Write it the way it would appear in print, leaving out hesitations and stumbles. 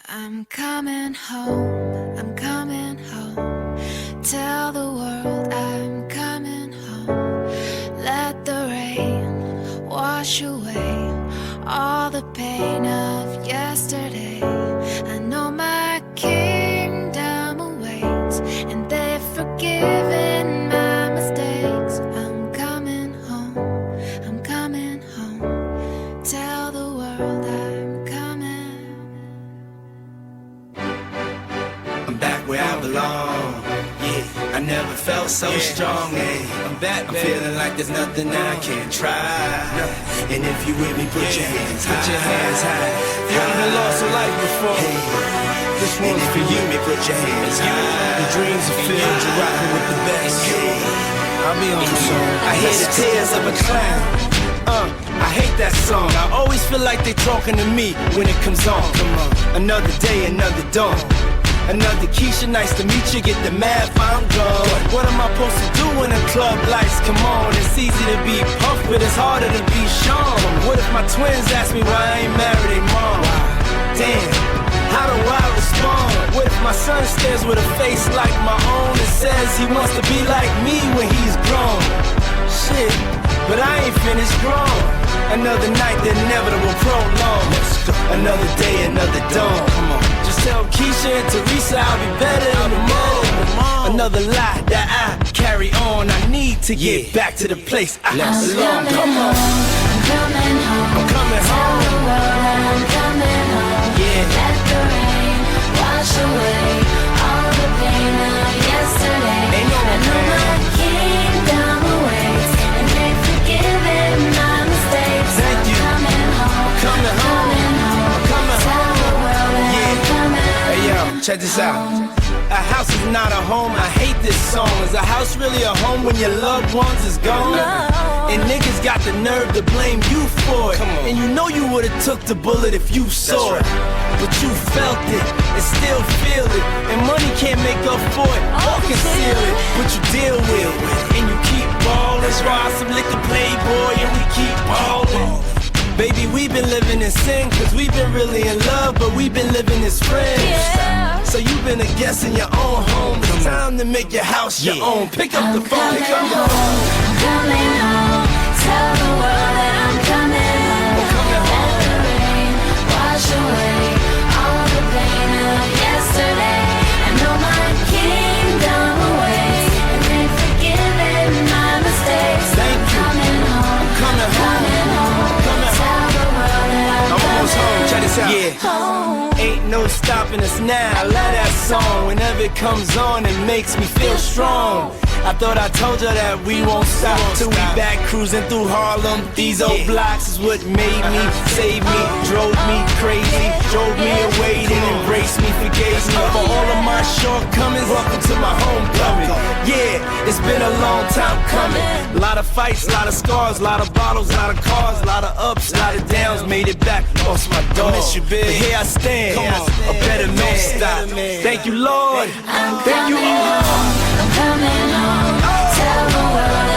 I'm coming home, I'm coming home. Tell the world I'm coming home. Let the rain wash away all the pain of yesterday. I know my kingdom awaits, and they've forgiven my mistakes. I'm coming home, I'm coming home. Tell the world I'm coming. I'm back where I belong. Yeah, I never felt so strong. Yeah, I'm back. I'm feeling like there's nothing I can't try. And if you with me, put your hands high. Put your hands high. You even lost a life before. This one's for you. Put your hands high. The dreams are filled. You're rocking with the best. I'll be on the song. I hear the tears of a clown. I hate that song. I always feel like they talking to me when it comes on. Come on. Another day, another dawn. Another Keisha, nice to meet you. Get the math, I'm gone. What am I supposed to do when the club lights come on? It's easy to be Puff, but it's harder to be Sean. What if my twins ask me why I ain't married their mom? Damn, how do I respond? What if my son stares with a face like my own and says he wants to be like me when he's grown? Shit, but I ain't finished grown. Another night, the inevitable prolong. Another day, another dawn. Come on. Just tell Keisha and Teresa I'll be better in the morning. Another lie that I carry on. I need to get back to the place I belong. Come on. I'm coming home. I'm coming home. Tell the world I'm coming home. Yeah. Let the rain wash away all the pain of yesterday. Ain't no I know pain. my kingdom awaits, and they've forgiven my mistakes. Thank you. I'm coming home. Coming home. I'm coming Tell home. the world that I'm coming. Hey yo, check this out. A house is not a home, I hate this song. Is a house really a home when your loved ones is gone? And niggas got the nerve to blame you for it. And you know you would've took the bullet if you saw it. But you felt it and still feel it. And money can't make up for it or conceal it. But you deal with it and you keep ballin'. Ride some liquor playboy and we keep ballin'. Baby, we've been living in sin, cause we've been really in love, but we've been living as friends. Yeah. So you've been a guest in your own home. It's time to make your house your own. Pick up the phone, pick up the phone. I'm coming home. Tell the world that I'm coming home. I'm coming home. Let the rain wash away all the pain of yesterday. I know my kingdom awaits, and they've forgiven my mistakes. Thank you. I'm coming home. I'm coming home. Coming home. Coming home. Tell the world that I'm I'm almost home. coming Check this out. Yeah. home. Ain't no stopping us now. I love that song. Whenever it comes on, it makes me feel strong. I thought I told you that we won't stop till we back cruising through Harlem. These old blocks is what made me, saved me, drove me crazy, drove me away, then embraced me, forgave me for all of my shortcomings. Welcome to my homecoming. Yeah, it's been a long time coming. A lot of fights, a lot of scars, a lot of bottles, a lot of cars, a lot of ups, a lot of downs. Made it back, lost my dog. Miss you, big. But here I stand, a better man. Thank you, Lord. Thank you, all. I'm coming home. Tell the world